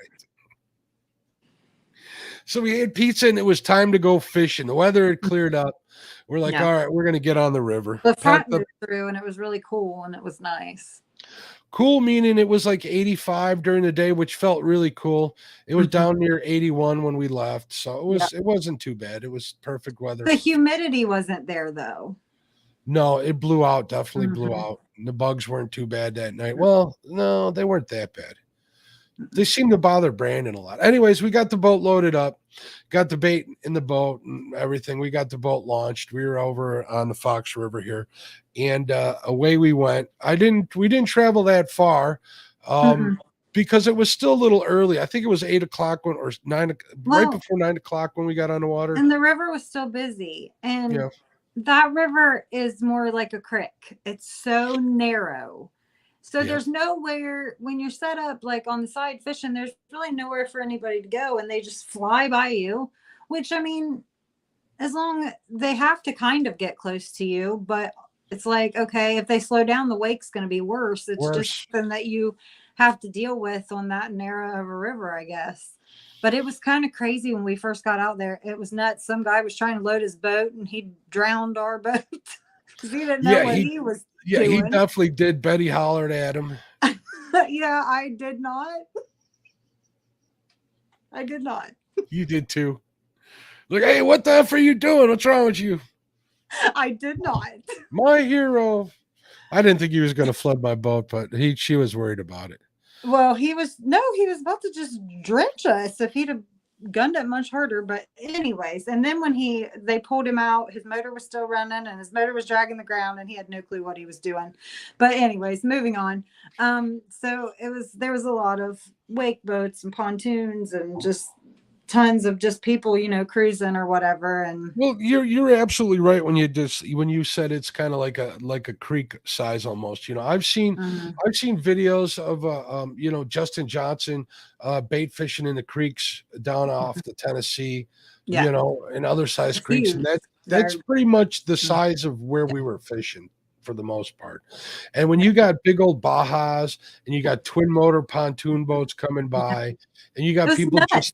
So we had pizza, and it was time to go fishing. The weather had cleared up. We're like, all right, we're going to get on the river. The front blew through, and it was really cool, and it was nice. Cool meaning it was like 85 during the day, which felt really cool. It was down near 81 when we left, so it wasn't too bad. It was perfect weather. The humidity wasn't there, though. No, it blew out. Definitely blew out. And the bugs weren't too bad that night. Well, no, they weren't that bad. They seem to bother Brandon a lot. Anyways, we got the boat loaded up, got the bait in the boat and everything. We got the boat launched. We were over on the Fox River here, and away we went. We didn't travel that far because it was still a little early. I think it was 8 o'clock right before 9 o'clock when we got on the water. And the river was still busy. And that river is more like a creek. It's so narrow. So there's nowhere, when you're set up like on the side fishing, there's really nowhere for anybody to go, and they just fly by you, which, I mean, as long they have to kind of get close to you, but it's like, okay, if they slow down, the wake's going to be worse. It's just Worse. something that you have to deal with on that narrow of a river, I guess. But it was kind of crazy when we first got out there. It was nuts. Some guy was trying to load his boat and he drowned our boat because he didn't know Yeah, what he was he doing. definitely did. Betty hollered at him. Yeah, I did not. I did not. You did too. Like, hey, what the F are you doing? What's wrong with you? I did not. My hero. I didn't think he was going to flood my boat, but she was worried about it. Well, he was about to just drench us if he'd have gunned it much harder. But anyways, and then when they pulled him out, his motor was still running and his motor was dragging the ground and he had no clue what he was doing. But anyways, moving on. So there was a lot of wake boats and pontoons and just tons of just people, cruising or whatever. And Well, you're absolutely right when you said it's kind of like a creek size almost. I've seen videos of Justin Johnson bait fishing in the creeks down off the Tennessee, yeah, and other size it's creeks, huge. and that's pretty much the size of where we were fishing for the most part. And when you got big old Bajas and you got twin motor pontoon boats coming by, and you got It was people nuts.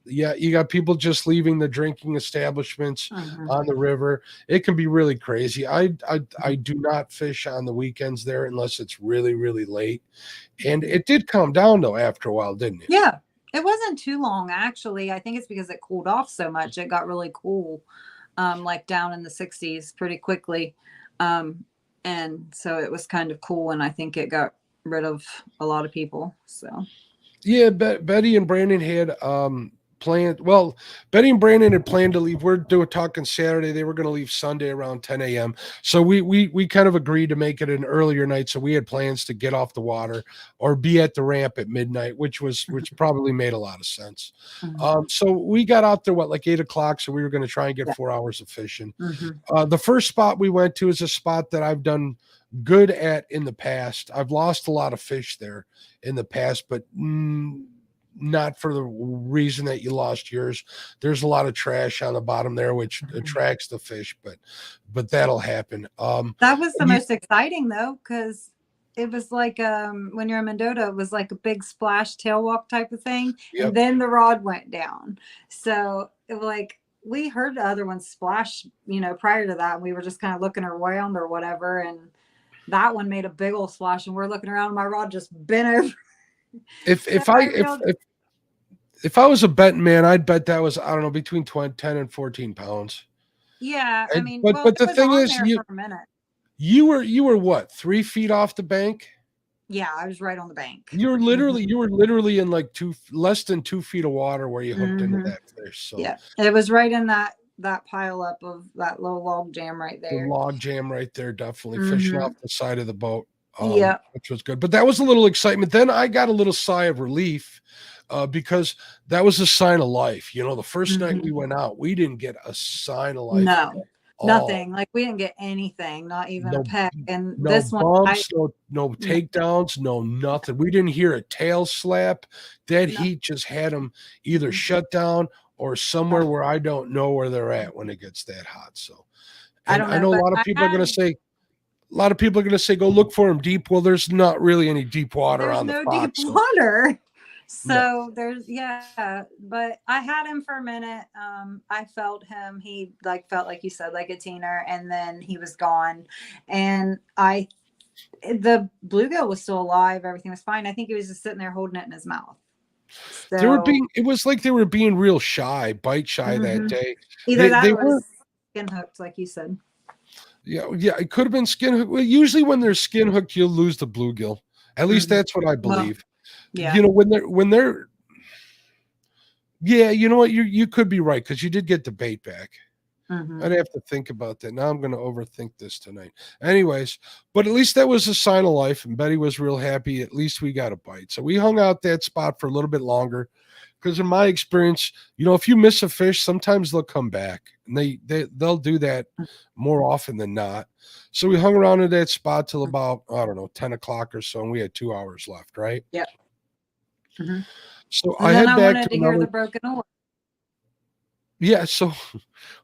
you got people just leaving the drinking establishments on the river. It can be really crazy. I do not fish on the weekends there unless it's really, really late. And it did calm down though after a while, didn't it? Yeah, it wasn't too long actually. I think it's because it cooled off so much. It got really cool, like down in the 60s pretty quickly. And so it was kind of cool, and I think it got rid of a lot of people. So Yeah, Betty and Brandon had planned. Well, Betty and Brandon had planned to leave. We're talking Saturday. They were going to leave Sunday around 10 a.m. So we kind of agreed to make it an earlier night. So we had plans to get off the water or be at the ramp at midnight, which probably made a lot of sense. So we got out there like 8 o'clock. So we were going to try and get 4 hours of fishing. The first spot we went to is a spot that I've done good at in the past. I've lost a lot of fish there in the past, but not for the reason that you lost yours. There's a lot of trash on the bottom there, which attracts the fish, but that'll happen. That was the most exciting though, because it was like when you're in Mendota, it was like a big splash tail walk type of thing, and then the rod went down. So it was like we heard the other ones splash, prior to that, and we were just kind of looking around or whatever, and that one made a big old splash, and we're looking around, and my rod just bent over. If I was a betting man, I'd bet that was, I don't know, between 10 and 14 pounds. Yeah, I mean, but the thing is, for a minute. You were what, 3 feet off the bank? Yeah, I was right on the bank. You were literally in like less than 2 feet of water where you hooked into that fish. So yeah, it was right in that pile up of that little log jam right there. The log jam right there, definitely fishing off the side of the boat. Which was good. But that was a little excitement. Then I got a little sigh of relief because that was a sign of life. The first night we went out, we didn't get a sign of life. No, nothing. Like we didn't get anything, not even a peck. And no this bumps, one, no takedowns, no nothing. We didn't hear a tail slap. That heat just had them either shut down or somewhere where I don't know where they're at when it gets that hot. So I know a lot of people are going to say, go look for them deep. Well, there's not really any deep water on the spot. There's no deep water. So but I had him for a minute. I felt him. He felt like you said, like a teener, and then he was gone. And the bluegill was still alive. Everything was fine. I think he was just sitting there holding it in his mouth. So, it was like they were being real shy, bite shy that day. Either they or skin hooked, like you said. Yeah, it could have been skin hooked. Well, usually when they're skin hooked, you'll lose the bluegill. At least that's what I believe. Well, when they're you know what, you could be right, because you did get the bait back. I'd have to think about that. Now I'm going to overthink this tonight. Anyways, but at least that was a sign of life, and Betty was real happy. At least we got a bite. So we hung out that spot for a little bit longer, because in my experience, if you miss a fish, sometimes they'll come back, and they'll do that more often than not. So we hung around at that spot till about, I don't know, 10 o'clock or so, and we had 2 hours left, right? Yep. So I head back to hear the broken oar. Yeah, so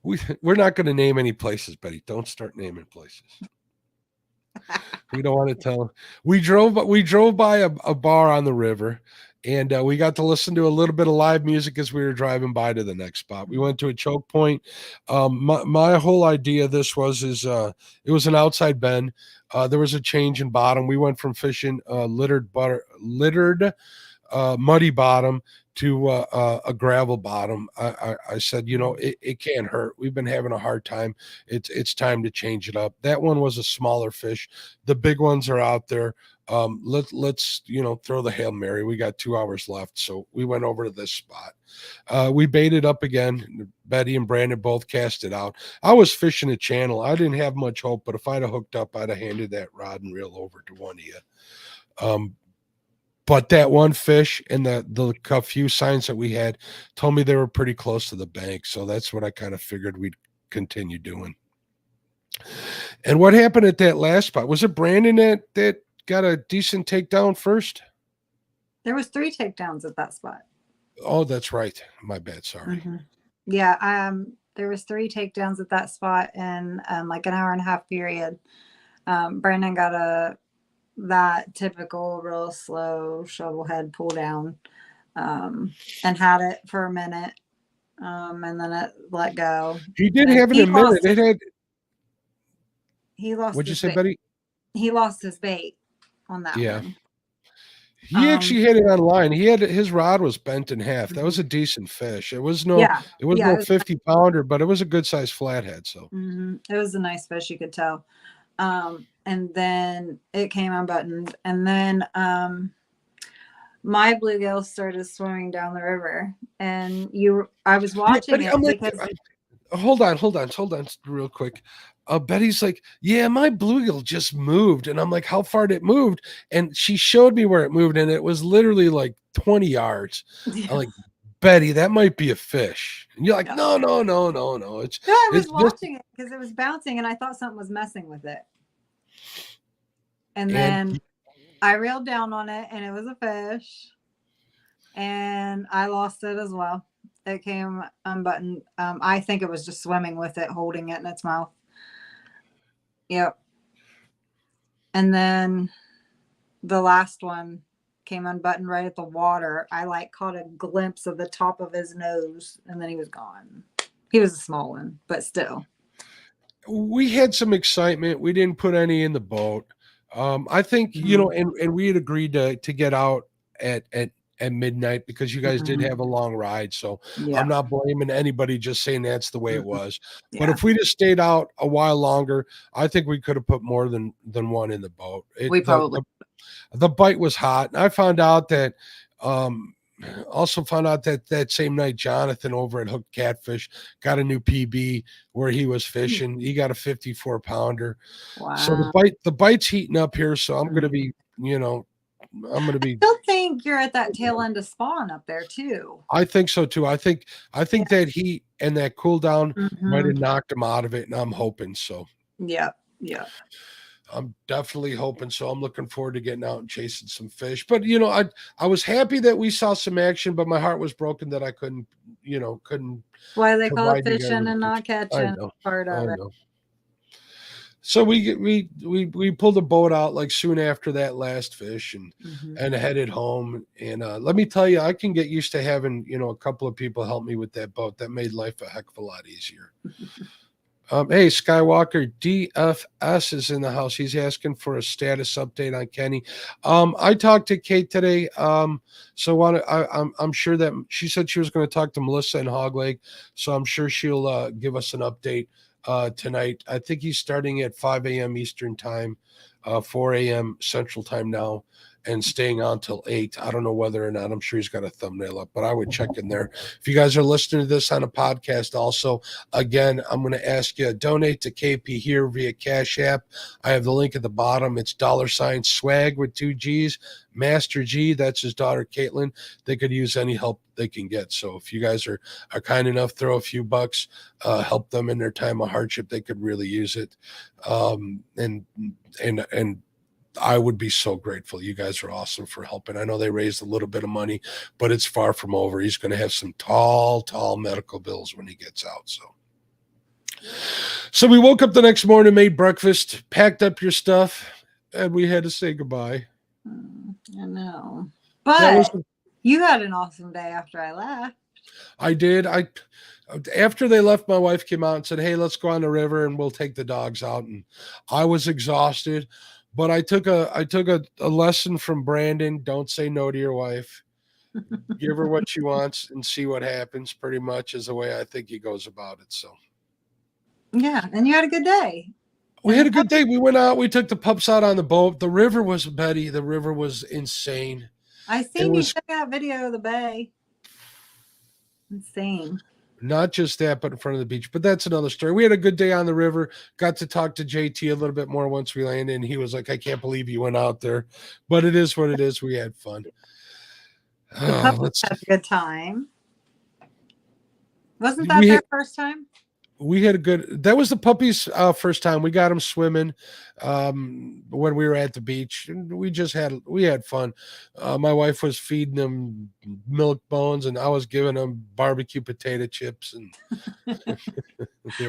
we're not going to name any places, Betty. Don't start naming places. We don't want to tell. We drove by a bar on the river, and we got to listen to a little bit of live music as we were driving by to the next spot. We went to a choke point. My whole idea of this it was an outside bend. There was a change in bottom. We went from fishing littered muddy bottom to a gravel bottom. I said, it can't hurt. We've been having a hard time. It's time to change it up. That one was a smaller fish. The big ones are out there. Let's throw the Hail Mary. We got 2 hours left, so we went over to this spot. We baited up again. Betty and Brandon both cast it out. I was fishing a channel. I didn't have much hope, but if I'd have hooked up, I'd have handed that rod and reel over to one of you. But that one fish and the few signs that we had told me they were pretty close to the bank. So that's what I kind of figured we'd continue doing. And what happened at that last spot? Was it Brandon that got a decent takedown first? There was 3 takedowns at that spot. Oh, that's right. My bad. Sorry. Mm-hmm. Yeah. There was 3 takedowns at that spot in like an hour and a half period. Brandon got that typical real slow shovel head pull down, and had it for a minute, and then it let go. He did have it in a minute. It had. He lost. What'd you say, Betty? He lost his bait on that one. He actually had it on line. His rod was bent in half. That was a decent fish. It was no 50-pounder, but it was a good sized flathead. So it was a nice fish, you could tell. And then it came unbuttoned, and then my bluegill started swimming down the river, and I was watching it because hold on real quick. Betty's like, yeah, my bluegill just moved, and I'm like, how far did it move? And she showed me where it moved, and it was literally like 20 yards. I'm like, Betty, that might be a fish. And you're like, no. I was watching it because it was bouncing, and I thought something was messing with it. And then I reeled down on it, and it was a fish, and I lost it as well. It came unbuttoned. I think it was just swimming with it, holding it in its mouth. Yep. And then the last one came unbuttoned right at the water. I caught a glimpse of the top of his nose, and then he was gone. He was a small one, but still. We had some excitement. We didn't put any in the boat. I think, and we had agreed to get out at midnight because you guys did have a long ride. So I'm not blaming anybody, just saying that's the way it was. But if we just stayed out a while longer, I think we could have put more than one in the boat. The bite was hot. And I found out that, that same night, Jonathan over at Hooked Catfish got a new PB where he was fishing. He got a 54-pounder. Wow. So the bite's heating up here. So I'm going to be, I still think you're at that tail end of spawn up there too. I think so too. I think that heat and that cool down might have knocked him out of it, and I'm hoping so. Yeah. I'm definitely hoping so. I'm looking forward to getting out and chasing some fish. But I was happy that we saw some action, but my heart was broken that I couldn't. Why they call it fishing and not catching? Part of it. So we pulled the boat out like soon after that last fish and headed home. And let me tell you, I can get used to having a couple of people help me with that boat. That made life a heck of a lot easier. Hey, Skywalker DFS is in the house. He's asking for a status update on Kenny. I talked to Kate today. So I'm sure that she said she was going to talk to Melissa in Hog Lake. So I'm sure she'll give us an update tonight. I think he's starting at 5 a.m. Eastern time, 4 a.m. Central time now, and staying on till 8. I don't know whether or not, I'm sure he's got a thumbnail up, but I would check in there. If you guys are listening to this on a podcast also, again, I'm going to ask you to donate to KP here via Cash App. I have the link at the bottom. It's $swag with 2 G's. Master G, that's his daughter Caitlin. They could use any help they can get. So if you guys are kind enough, throw a few bucks, help them in their time of hardship. They could really use it. And I would be so grateful. You guys are awesome for helping. I know they raised a little bit of money, but it's far from over. He's going to have some tall medical bills when he gets out. So we woke up the next morning, made breakfast, packed up your stuff, and we had to say goodbye. I know. That was But you had an awesome day after I left. I did. After they left, my wife came out and said, "Hey, let's go on the river and we'll take the dogs out." And I was exhausted, but I took a lesson from Brandon. Don't say no to your wife. Give her what she wants and see what happens. Pretty much is the way I think he goes about it. So Yeah, and you had a good day. we had a good day. We went out. We took the pups out on the boat. The river was Betty. The river was insane. I seen you check out video of the bay. Insane. Not just that, but in front of the beach. But that's another story. We had a good day on the river. Got to talk to JT a little bit more once we landed, and he was like, "I can't believe you went out there," but it is what it is. We had fun. Let's have a good time. Wasn't that their first time? We had a good. That was the puppies' first time. We got them swimming when we were at the beach. We had fun. My wife was feeding them milk bones, and I was giving them barbecue potato chips, and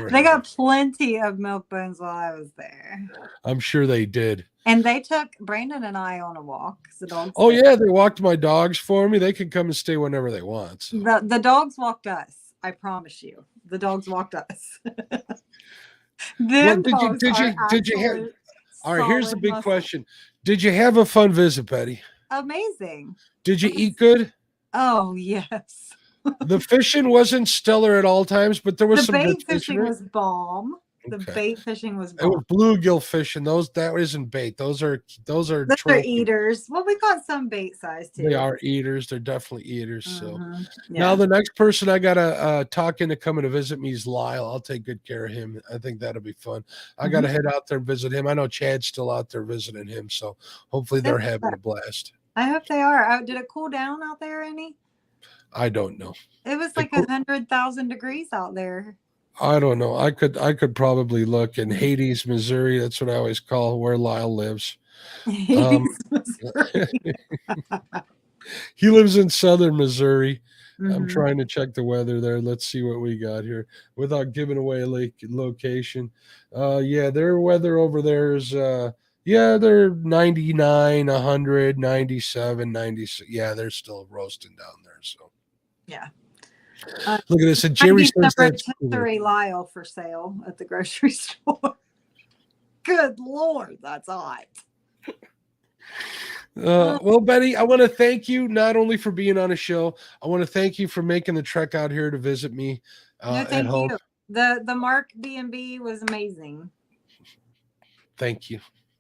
they got plenty of milk bones while I was there. I'm sure they did. And they took Brandon and I on a walk. The dogs. Oh yeah, they walked my dogs for me. They can come and stay whenever they want. So. The dogs walked us. I promise you, the dogs walked us. Did you have? All right, here's the big question: did you have a fun visit, Betty? Amazing. Did you eat good? Oh yes. The fishing wasn't stellar at all times, but there was some good fishing. Was bomb. The bait fishing was bomb. It was bluegill fishing. That isn't bait. Those are eaters. Well, we got some bait size too. They are eaters. They're definitely eaters. So now the next person I gotta talk into coming to visit me is Lyle. I'll take good care of him. I think that'll be fun. I gotta head out there and visit him. I know Chad's still out there visiting him, so hopefully they're having a blast. I hope they are. Did it cool down out there any? I don't know. It was like 100,000 degrees out there. I don't know. I could probably look in Hades, Missouri. That's what I always call where Lyle lives. Hades, he lives in southern Missouri. I'm trying to check the weather there. Let's see what we got here without giving away a location. Their weather over there is they're 99, 100, 97, 96. Yeah, they're still roasting down there. So yeah. Look at this. And Jerry says that's Lyle for sale at the grocery store. Good Lord, that's hot. Well, Betty, I want to thank you not only for being on a show. I want to thank you for making the trek out here to visit me. Thank you. The Mark B&B was amazing. Thank you.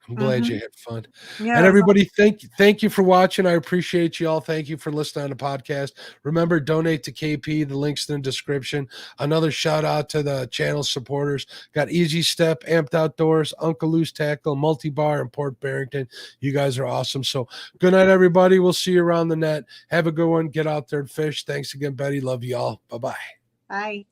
I'm glad you had fun. Yeah, and everybody, thank you for watching. I appreciate you all. Thank you for listening to the podcast. Remember, donate to KP. The link's in the description. Another shout out to the channel supporters. Got Easy Step, Amped Outdoors, Uncle Lou's Tackle, Multi-Bar, and Port Barrington. You guys are awesome. So good night, everybody. We'll see you around the net. Have a good one. Get out there and fish. Thanks again, Betty. Love you all. Bye-bye. Bye.